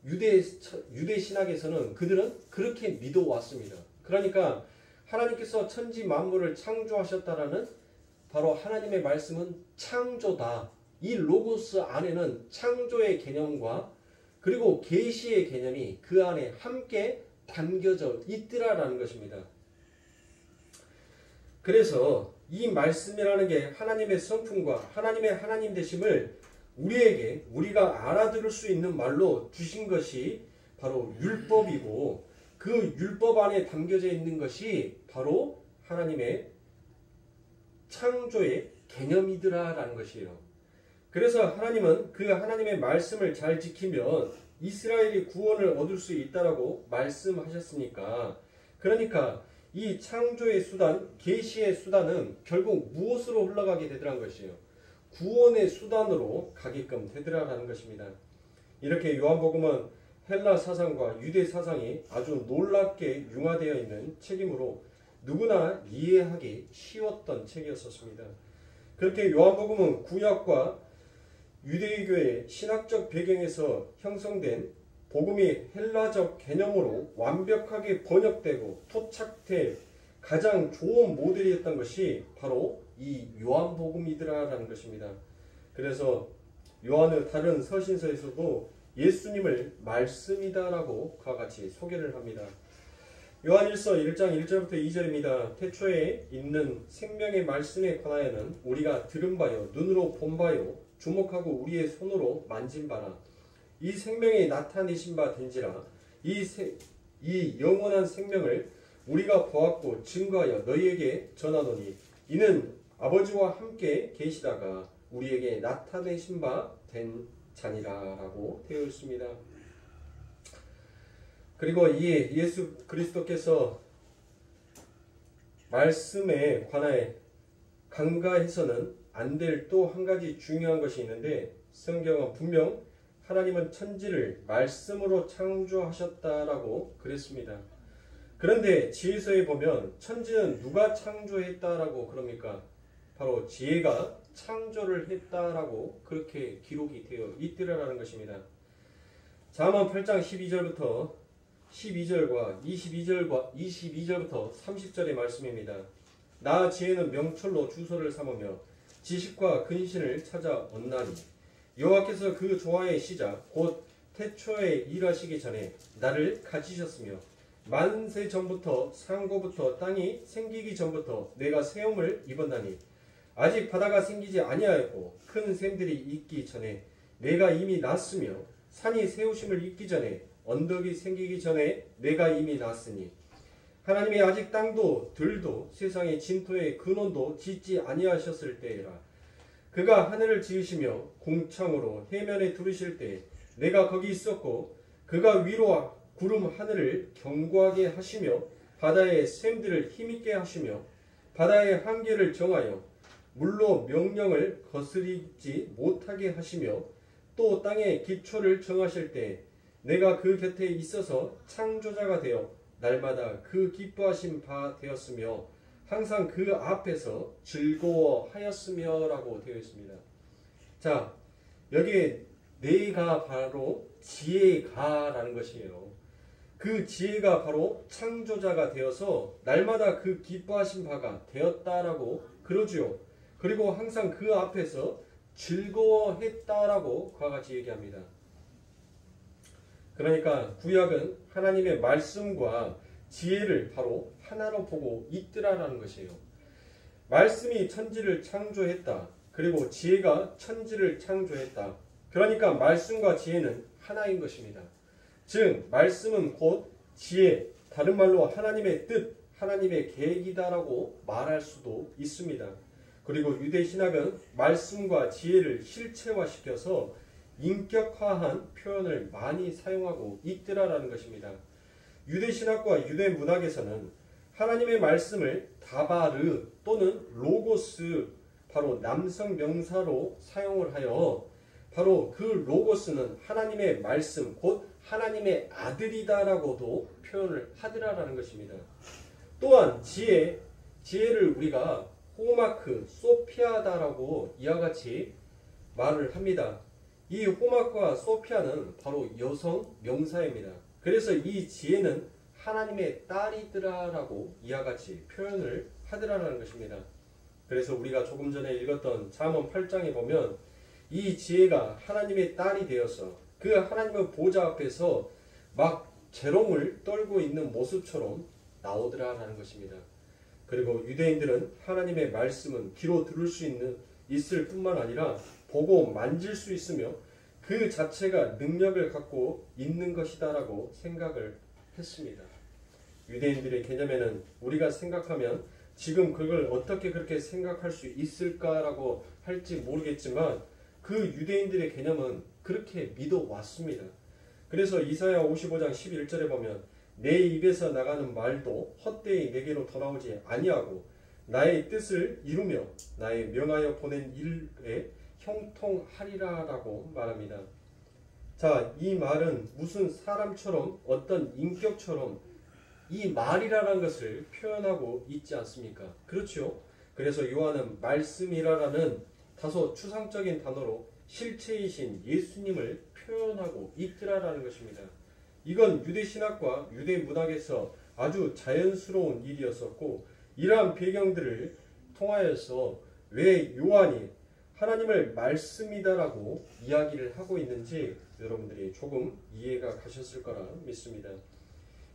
유대 신학에서는 그들은 그렇게 믿어왔습니다. 그러니까 하나님께서 천지 만물을 창조하셨다라는 바로 하나님의 말씀은 창조다. 이 로고스 안에는 창조의 개념과 그리고 계시의 개념이 그 안에 함께 담겨져 있더라라는 것입니다. 그래서 이 말씀이라는 게 하나님의 성품과 하나님의 하나님 되심을 우리가 알아들을 수 있는 말로 주신 것이 바로 율법이고 그 율법 안에 담겨져 있는 것이 바로 하나님의 창조의 개념이더라라는 것이에요. 그래서 하나님은 그 하나님의 말씀을 잘 지키면 이스라엘이 구원을 얻을 수 있다라고 말씀하셨으니까 그러니까 이 창조의 수단, 계시의 수단은 결국 무엇으로 흘러가게 되더라는 것이에요. 구원의 수단으로 가게끔 되더라라는 것입니다. 이렇게 요한복음은 헬라 사상과 유대 사상이 아주 놀랍게 융화되어 있는 책이므로 누구나 이해하기 쉬웠던 책이었습니다. 그렇게 요한복음은 구약과 유대교의 신학적 배경에서 형성된 복음이 헬라적 개념으로 완벽하게 번역되고 토착돼 가장 좋은 모델이었던 것이 바로 이 요한복음이더라라는 것입니다. 그래서 요한의 다른 서신서에서도 예수님을 말씀이다라고 그와 같이 소개를 합니다. 요한일서 1장 1절부터 2절입니다. 태초에 있는 생명의 말씀에 관하여는 우리가 들은 바요 눈으로 본 바요 주목하고 우리의 손으로 만진 바라. 이 생명이 나타내신 바 된지라. 이 영원한 생명을 우리가 보았고 증거하여 너희에게 전하노니 이는 아버지와 함께 계시다가 우리에게 나타내신 바 된 자니라라고 되어 있습니다. 그리고 이 예수 그리스도께서 말씀에 관하여 간과해서는 안 될 또 한 가지 중요한 것이 있는데, 성경은 분명 하나님은 천지를 말씀으로 창조하셨다라고 그랬습니다. 그런데 지혜서에 보면 천지는 누가 창조했다라고 그럽니까? 바로 지혜가 창조를 했다라고 그렇게 기록이 되어 있더라라는 것입니다. 잠언 8장 12절과 22절부터 30절의 말씀입니다. 나 지혜는 명철로 주소를 삼으며 지식과 근신을 찾아 얻나니 여호와께서 그 조화의 시작 곧 태초에 일하시기 전에 나를 가지셨으며 만세 전부터 상고부터 땅이 생기기 전부터 내가 세움을 입었나니 아직 바다가 생기지 아니하였고 큰 샘들이 있기 전에 내가 이미 났으며 산이 세우심을 입기 전에 언덕이 생기기 전에 내가 이미 났으니 하나님이 아직 땅도 들도 세상의 진토의 근원도 짓지 아니하셨을 때에라. 그가 하늘을 지으시며 궁창으로 해면에 두르실 때 내가 거기 있었고 그가 위로 구름 하늘을 견고하게 하시며 바다의 샘들을 힘있게 하시며 바다의 한계를 정하여 물로 명령을 거스리지 못하게 하시며 또 땅의 기초를 정하실 때 내가 그 곁에 있어서 창조자가 되어 날마다 그 기뻐하신 바 되었으며 항상 그 앞에서 즐거워하였으며 라고 되어 있습니다. 자, 여기에 내가 바로 지혜가라는 것이에요. 그 지혜가 바로 창조자가 되어서 날마다 그 기뻐하신 바가 되었다라고 그러지요. 그리고 항상 그 앞에서 즐거워했다라고 그와 같이 얘기합니다. 그러니까 구약은 하나님의 말씀과 지혜를 바로 하나로 보고 있더라라는 것이에요. 말씀이 천지를 창조했다. 그리고 지혜가 천지를 창조했다. 그러니까 말씀과 지혜는 하나인 것입니다. 즉 말씀은 곧 지혜, 다른 말로 하나님의 뜻, 하나님의 계획이다라고 말할 수도 있습니다. 그리고 유대신학은 말씀과 지혜를 실체화시켜서 인격화한 표현을 많이 사용하고 있더라라는 것입니다. 유대신학과 유대문학에서는 하나님의 말씀을 다바르 또는 로고스, 바로 남성 명사로 사용을 하여 바로 그 로고스는 하나님의 말씀, 곧 하나님의 아들이다라고도 표현을 하더라라는 것입니다. 또한 지혜를 우리가 호마크, 소피아다라고 이와 같이 말을 합니다. 이 호마크와 소피아는 바로 여성 명사입니다. 그래서 이 지혜는 하나님의 딸이더라라고 이와 같이 표현을 하더라라는 것입니다. 그래서 우리가 조금 전에 읽었던 잠언 8장에 보면 이 지혜가 하나님의 딸이 되어서 그 하나님의 보좌 앞에서 막 재롱을 떨고 있는 모습처럼 나오더라라는 것입니다. 그리고 유대인들은 하나님의 말씀은 귀로 들을 수 있을 뿐만 아니라 보고 만질 수 있으며 그 자체가 능력을 갖고 있는 것이다라고 생각을 했습니다. 유대인들의 개념에는 우리가 생각하면 지금 그걸 어떻게 그렇게 생각할 수 있을까라고 할지 모르겠지만 그 유대인들의 개념은 그렇게 믿어왔습니다. 그래서 이사야 55장 11절에 보면 내 입에서 나가는 말도 헛되이 내게로 돌아오지 아니하고 나의 뜻을 이루며 나의 명하여 보낸 일에 형통하리라라고 말합니다. 자, 이 말은 무슨 사람처럼 어떤 인격처럼 이 말이라는 것을 표현하고 있지 않습니까? 그렇죠? 그래서 요한은 말씀이라는 다소 추상적인 단어로 실체이신 예수님을 표현하고 있더라라는 것입니다. 이건 유대신학과 유대문학에서 아주 자연스러운 일이었었고 이러한 배경들을 통하여서 왜 요한이 하나님을 말씀이다라고 이야기를 하고 있는지 여러분들이 조금 이해가 가셨을 거라 믿습니다.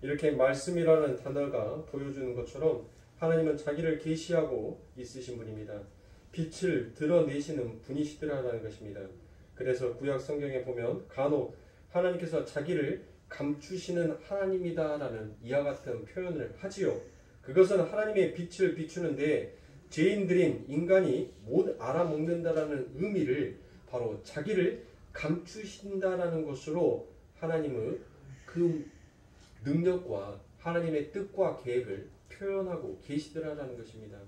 이렇게 말씀이라는 단어가 보여주는 것처럼 하나님은 자기를 계시하고 있으신 분입니다. 빛을 드러내시는 분이시더라라는 것입니다. 그래서 구약 성경에 보면 간혹 하나님께서 자기를 감추시는 하나님이다라는 이와 같은 표현을 하지요. 그것은 하나님의 빛을 비추는데 죄인들인 인간이 못 알아먹는다라는 의미를 바로 자기를 감추신다라는 것으로 하나님의 그 능력과 하나님의 뜻과 계획을 표현하고 계시더라라는 것입니다.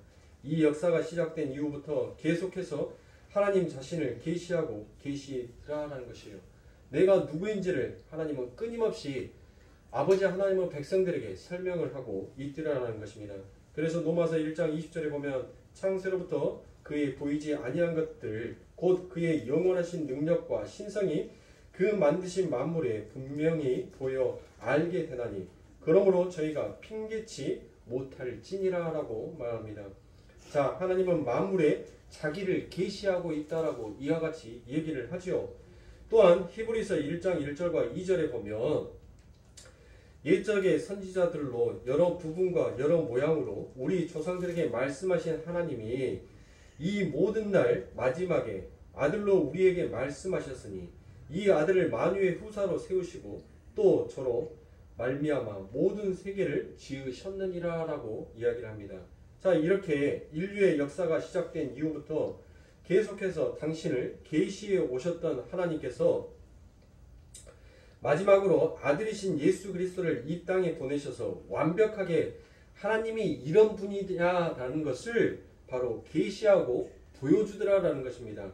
이 역사가 시작된 이후부터 계속해서 하나님 자신을 계시하고 계시더라라는 것이에요. 내가 누구인지를 하나님은 끊임없이 아버지 하나님의 백성들에게 설명을 하고 있더라라는 것입니다. 그래서 로마서 1장 20절에 보면 창세로부터 그의 보이지 아니한 것들 곧 그의 영원하신 능력과 신성이 그 만드신 만물에 분명히 보여 알게 되나니 그러므로 저희가 핑계치 못할지니라 라고 말합니다. 자, 하나님은 만물에 자기를 계시하고 있다라고 이와 같이 얘기를 하지요. 또한 히브리서 1장 1절과 2절에 보면 옛적의 선지자들로 여러 부분과 여러 모양으로 우리 조상들에게 말씀하신 하나님이 이 모든 날 마지막에 아들로 우리에게 말씀하셨으니 이 아들을 만유의 후사로 세우시고 또 저로 말미암아 모든 세계를 지으셨느니라 라고 이야기를 합니다. 자, 이렇게 인류의 역사가 시작된 이후부터 계속해서 당신을 계시해 오셨던 하나님께서 마지막으로 아들이신 예수 그리스도를 이 땅에 보내셔서 완벽하게 하나님이 이런 분이다라는 것을 바로 계시하고 보여주더라라는 것입니다.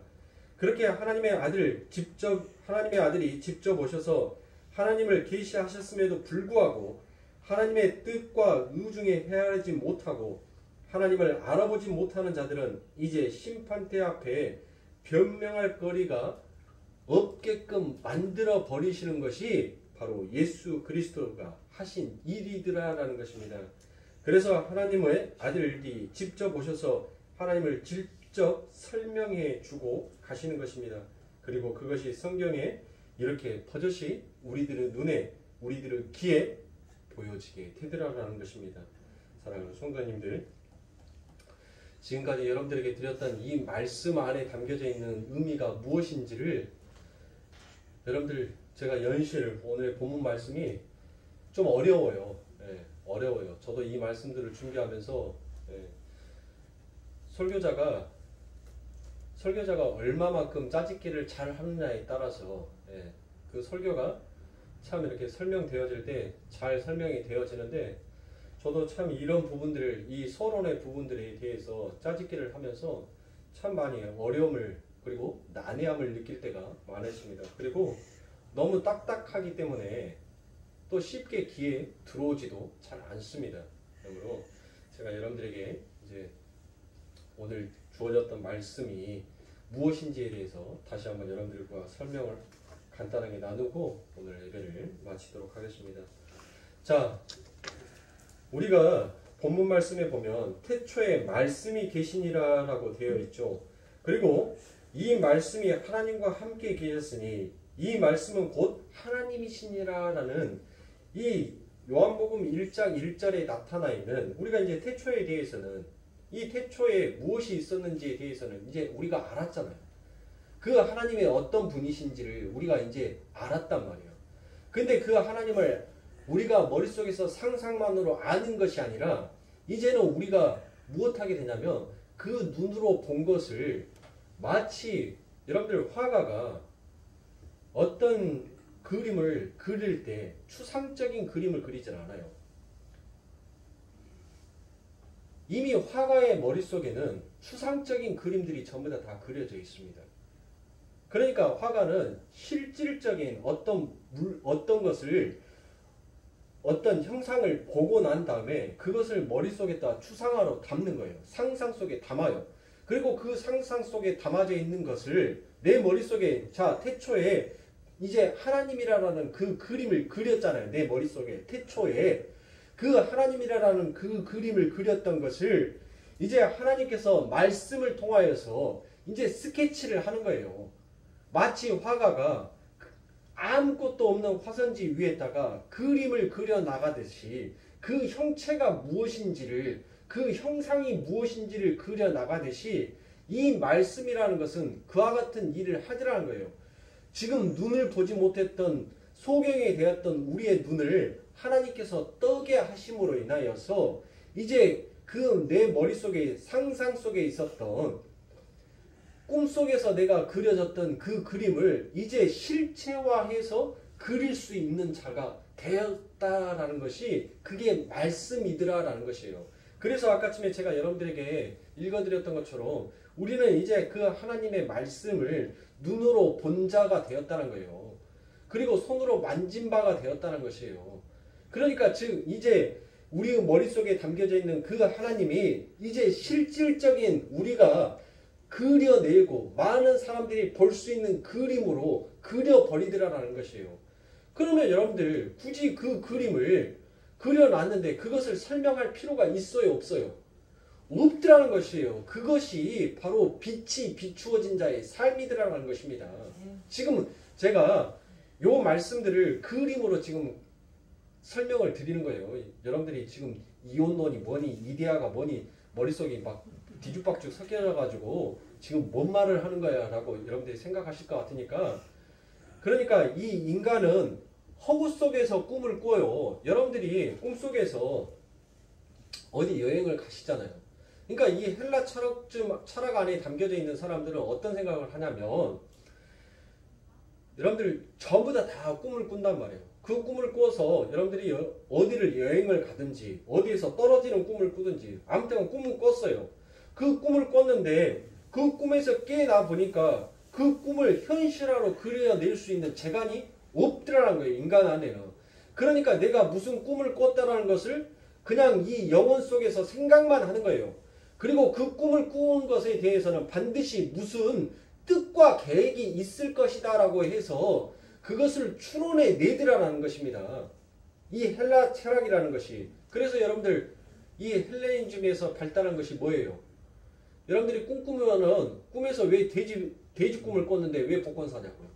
그렇게 하나님의 아들이 직접 오셔서 하나님을 계시하셨음에도 불구하고 하나님의 뜻과 의중에 헤아리지 못하고 하나님을 알아보지 못하는 자들은 이제 심판대 앞에 변명할 거리가 없게끔 만들어 버리시는 것이 바로 예수 그리스도가 하신 일이더라라는 것입니다. 그래서 하나님의 아들이 직접 오셔서 하나님을 직접 설명해 주고 가시는 것입니다. 그리고 그것이 성경에 이렇게 버젓이 우리들의 눈에 우리들의 귀에 보여지게 되더라라는 것입니다. 사랑하는 성도님들, 지금까지 여러분들에게 드렸던 이 말씀 안에 담겨져 있는 의미가 무엇인지를 여러분들, 제가 연실 오늘 본문 말씀이 좀 어려워요. 어려워요. 저도 이 말씀들을 준비하면서 설교자가 얼마만큼 짜집기를 잘 하느냐에 따라서 그 설교가 참 이렇게 설명되어질 때 잘 설명이 되어지는데, 저도 참 이런 부분들을, 이 서론의 부분들에 대해서 짜집기를 하면서 참 많이 어려움을 그리고 난해함을 느낄 때가 많았습니다. 그리고 너무 딱딱하기 때문에 또 쉽게 귀에 들어오지도 잘 않습니다. 그러므로 제가 여러분들에게 이제 오늘 주어졌던 말씀이 무엇인지에 대해서 다시 한번 여러분들과 설명을 간단하게 나누고 오늘 예배를 마치도록 하겠습니다. 자, 우리가 본문 말씀에 보면 태초에 말씀이 계시니라라고 되어 있죠. 그리고 이 말씀이 하나님과 함께 계셨으니 이 말씀은 곧 하나님이시니라라는 이 요한복음 1장 1절에 나타나 있는, 우리가 이제 태초에 대해서는, 이 태초에 무엇이 있었는지에 대해서는 이제 우리가 알았잖아요. 그 하나님의 어떤 분이신지를 우리가 이제 알았단 말이에요. 근데 그 하나님을 우리가 머릿속에서 상상만으로 아는 것이 아니라 이제는 우리가 무엇하게 되냐면 그 눈으로 본 것을, 마치 여러분들 화가가 어떤 그림을 그릴 때 추상적인 그림을 그리진 않아요. 이미 화가의 머릿속에는 추상적인 그림들이 전부 다 그려져 있습니다. 그러니까 화가는 실질적인 어떤 것을, 어떤 형상을 보고 난 다음에 그것을 머릿속에다 추상화로 담는 거예요. 상상 속에 담아요. 그리고 그 상상 속에 담아져 있는 것을 내 머릿속에, 자, 태초에 이제 하나님이라는 그 그림을 그렸잖아요. 내 머릿속에 태초에 그 하나님이라는 그 그림을 그렸던 것을 이제 하나님께서 말씀을 통하여서 이제 스케치를 하는 거예요. 마치 화가가 아무것도 없는 화선지 위에다가 그림을 그려 나가듯이 그 형체가 무엇인지를, 그 형상이 무엇인지를 그려 나가듯이 이 말씀이라는 것은 그와 같은 일을 하더라는 거예요. 지금 눈을 보지 못했던 소경이 되었던 우리의 눈을 하나님께서 뜨게 하심으로 인하여서 이제 그 내 머릿속에 상상 속에 있었던 꿈속에서 내가 그려졌던 그 그림을 이제 실체화해서 그릴 수 있는 자가 되었다라는 것이 그게 말씀이더라라는 것이에요. 그래서 아까쯤에 제가 여러분들에게 읽어드렸던 것처럼 우리는 이제 그 하나님의 말씀을 눈으로 본 자가 되었다는 거예요. 그리고 손으로 만진 바가 되었다는 것이에요. 그러니까 즉 이제 우리 머릿속에 담겨져 있는 그 하나님이 이제 실질적인 우리가 그려내고 많은 사람들이 볼 수 있는 그림으로 그려버리더라라는 것이에요. 그러면 여러분들 굳이 그 그림을 그려놨는데 그것을 설명할 필요가 있어요, 없어요? 없더라는 것이에요. 그것이 바로 빛이 비추어진 자의 삶이더라는 것입니다. 지금 제가 요 말씀들을 그림으로 지금 설명을 드리는 거예요. 여러분들이 지금 이혼론이 뭐니 이데아가 뭐니 머릿속이 막 뒤죽박죽 섞여져 가지고 지금 뭔 말을 하는 거야 라고 여러분들이 생각하실 것 같으니까, 그러니까 이 인간은 허구 속에서 꿈을 꿔요. 여러분들이 꿈속에서 어디 여행을 가시잖아요. 그러니까 이 헬라 철학 안에 담겨져 있는 사람들은 어떤 생각을 하냐면 여러분들 전부 다 꿈을 꾼단 말이에요. 그 꿈을 꿔서 여러분들이 어디를 여행을 가든지 어디에서 떨어지는 꿈을 꾸든지 아무튼 꿈을 꿨어요. 그 꿈을 꿨는데 그 꿈에서 깨나 보니까 그 꿈을 현실화로 그려낼 수 있는 재간이 없더라는 거예요. 인간 안에는. 그러니까 내가 무슨 꿈을 꿨다라는 것을 그냥 이 영혼 속에서 생각만 하는 거예요. 그리고 그 꿈을 꾼 것에 대해서는 반드시 무슨 뜻과 계획이 있을 것이다 라고 해서 그것을 추론해 내더라라는 것입니다. 이 헬라 철학이라는 것이. 그래서 여러분들 이 헬레니즘에서 발달한 것이 뭐예요? 여러분들이 꿈 꾸면은 꿈에서 왜 돼지 꿈을 꿨는데 왜 복권 사냐고요?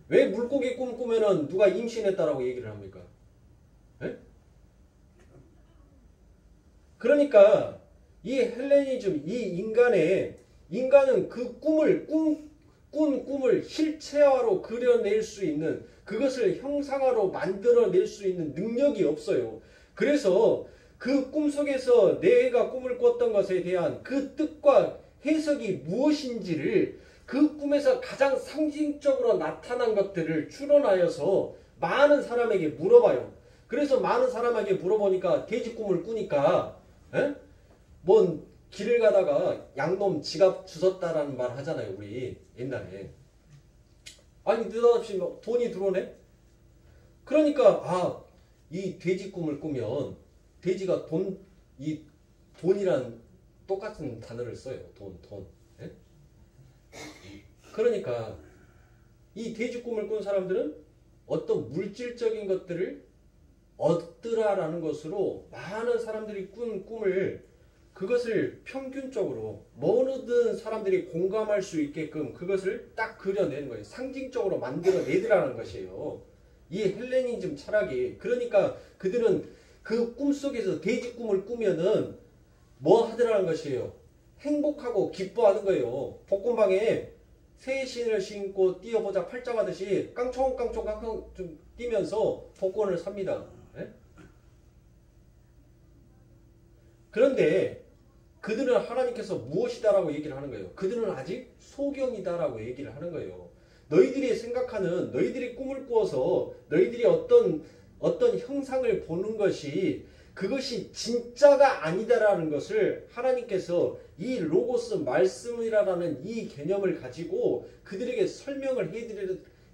왜 물고기 꿈 꾸면은 누가 임신했다라고 얘기를 합니까? 에? 그러니까 이 헬레니즘, 이 인간은 그 꾼 꿈을 실체화로 그려낼 수 있는, 그것을 형상화로 만들어낼 수 있는 능력이 없어요. 그래서 그 꿈속에서 내가 꿈을 꿨던 것에 대한 그 뜻과 해석이 무엇인지를 그 꿈에서 가장 상징적으로 나타난 것들을 추론하여서 많은 사람에게 물어봐요. 그래서 많은 사람에게 물어보니까 돼지 꿈을 꾸니까 뭔 길을 가다가 양놈 지갑 주웠다라는 말 하잖아요. 우리 옛날에. 아니 느닷없이 뭐 돈이 들어오네? 그러니까 이 돼지 꿈을 꾸면 돼지가 이 돈이란 똑같은 단어를 써요. 돈. 예? 그러니까 이 돼지 꿈을 꾼 사람들은 어떤 물질적인 것들을 얻더라라는 것으로 많은 사람들이 꾼 꿈을, 그것을 평균적으로 모든 사람들이 공감할 수 있게끔 그것을 딱 그려내는 거예요. 상징적으로 만들어내더라는 것이에요. 이 헬레니즘 철학이. 그러니까 그들은 그 꿈속에서 돼지 꿈을 꾸면은 뭐 하더라는 것이에요. 행복하고 기뻐하는 거예요. 복권방에 새 신을 신고 뛰어보자 팔짱하듯이 깡총깡총 좀 뛰면서 복권을 삽니다. 네? 그런데 그들은 하나님께서 무엇이다라고 얘기를 하는 거예요. 그들은 아직 소경이다라고 얘기를 하는 거예요. 너희들이 생각하는, 너희들이 꿈을 꾸어서 너희들이 어떤 형상을 보는 것이 그것이 진짜가 아니다라는 것을 하나님께서 이 로고스 말씀이라는 이 개념을 가지고 그들에게 설명을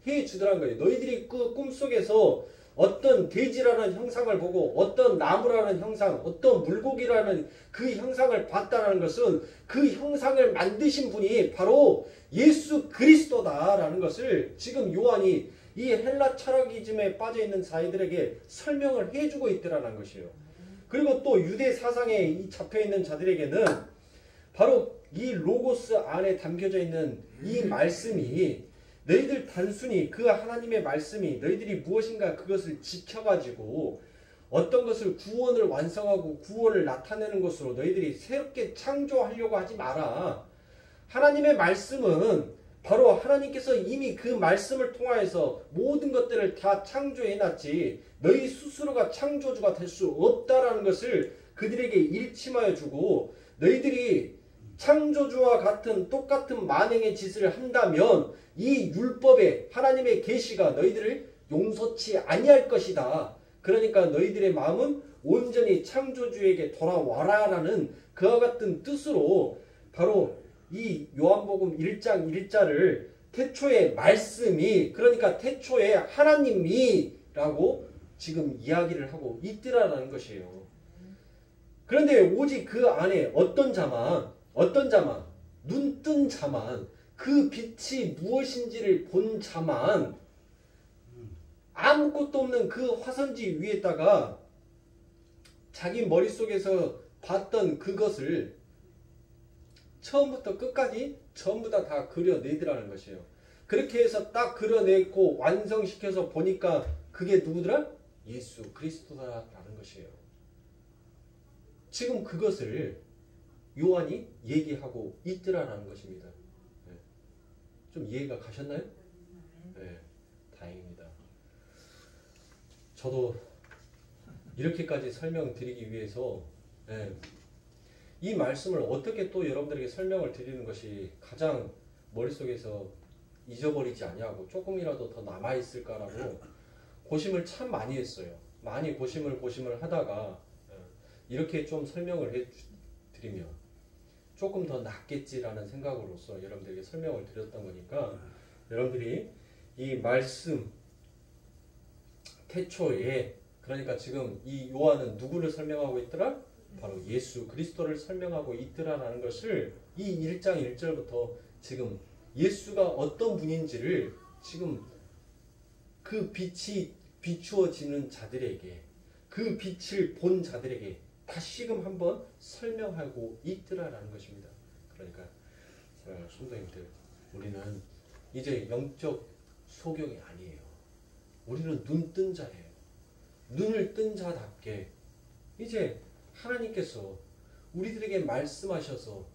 해주더라는 거예요. 너희들이 그 꿈속에서 어떤 돼지라는 형상을 보고 어떤 나무라는 형상, 어떤 물고기라는 그 형상을 봤다는 것은 그 형상을 만드신 분이 바로 예수 그리스도다라는 것을 지금 요한이 이 헬라 철학이즘에 빠져있는 자들에게 설명을 해주고 있더라는 것이에요. 그리고 또 유대 사상에 잡혀있는 자들에게는 바로 이 로고스 안에 담겨져 있는 이 말씀이 너희들 단순히 그 하나님의 말씀이 너희들이 무엇인가 그것을 지켜가지고 어떤 것을 구원을 완성하고 구원을 나타내는 것으로 너희들이 새롭게 창조하려고 하지 마라. 하나님의 말씀은 바로 하나님께서 이미 그 말씀을 통하여서 모든 것들을 다 창조해놨지 너희 스스로가 창조주가 될 수 없다라는 것을 그들에게 일침하여 주고 너희들이 창조주와 같은 똑같은 만행의 짓을 한다면 이 율법의 하나님의 계시가 너희들을 용서치 아니할 것이다. 그러니까 너희들의 마음은 온전히 창조주에게 돌아와라라는 그와 같은 뜻으로 바로 이 요한복음 1장 1절을 태초에 말씀이 그러니까 태초에 하나님이라고 지금 이야기를 하고 있더라라는 것이에요. 그런데 오직 그 안에 어떤 자만 눈뜬 자만 그 빛이 무엇인지를 본 자만 아무것도 없는 그 화선지 위에다가 자기 머릿속에서 봤던 그것을 처음부터 끝까지 전부 다 그려내더라는 것이에요. 그렇게 해서 딱 그려내고 완성시켜서 보니까 그게 누구더라? 예수 그리스도다라는 것이에요. 지금 그것을 요한이 얘기하고 있더라라는 것입니다. 네. 좀 이해가 가셨나요? 네, 다행입니다. 저도 이렇게까지 설명드리기 위해서 이 말씀을 어떻게 또 여러분들에게 설명을 드리는 것이 가장 머릿속에서 잊어버리지 아니하고 조금이라도 더 남아있을까라고 고심을 참 많이 했어요. 많이 고심을 하다가 이렇게 좀 설명을 해드리면 조금 더 낫겠지라는 생각으로서 여러분들에게 설명을 드렸던 거니까 여러분들이 이 말씀 태초에 그러니까 지금 이 요한은 누구를 설명하고 있더라? 바로 예수 그리스도를 설명하고 있더라라는 것을 이 1장 1절부터 지금 예수가 어떤 분인지를 지금 그 빛이 비추어지는 자들에게 그 빛을 본 자들에게 다시금 한번 설명하고 있더라라는 것입니다. 그러니까 사랑하는 성도님들 우리는 이제 영적 소경이 아니에요. 우리는 눈뜬 자예요. 눈을 뜬 자답게 이제 하나님께서 우리들에게 말씀하셔서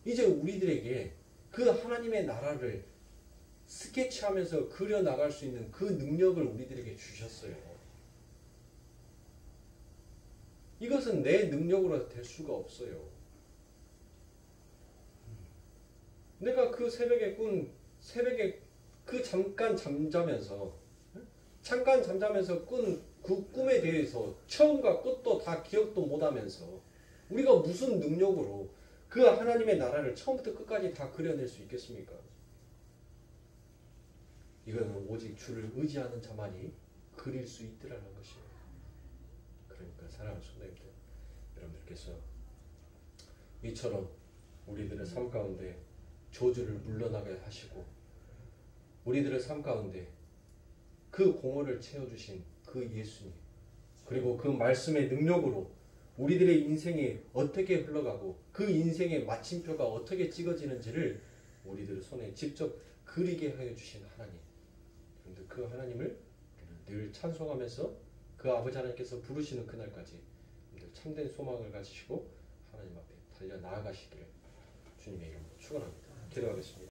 이제 우리들에게 그 하나님의 나라를 스케치하면서 그려나갈 수 있는 그 능력을 우리들에게 주셨어요. 이것은 내 능력으로 될 수가 없어요. 내가 그 새벽에 그 잠깐 잠자면서 꾼 그 꿈에 대해서 처음과 끝도 다 기억도 못하면서 우리가 무슨 능력으로 그 하나님의 나라를 처음부터 끝까지 다 그려낼 수 있겠습니까? 이거는 오직 주를 의지하는 자만이 그릴 수 있더라는 것이에요. 그러니까 사랑하는 성도님들 여러분들께서 이처럼 우리들의 삶 가운데 저주를 물러나게 하시고 우리들의 삶 가운데 그 공허를 채워주신 그 예수님 그리고 그 말씀의 능력으로 우리들의 인생이 어떻게 흘러가고 그 인생의 마침표가 어떻게 찍어지는지를 우리들 손에 직접 그리게 하여 주신 하나님 그 하나님을 늘 찬송하면서 그 아버지 하나님께서 부르시는 그날까지 참된 소망을 가지시고 하나님 앞에 달려 나아가시기를 주님의 이름으로 축원합니다. 기도하겠습니다.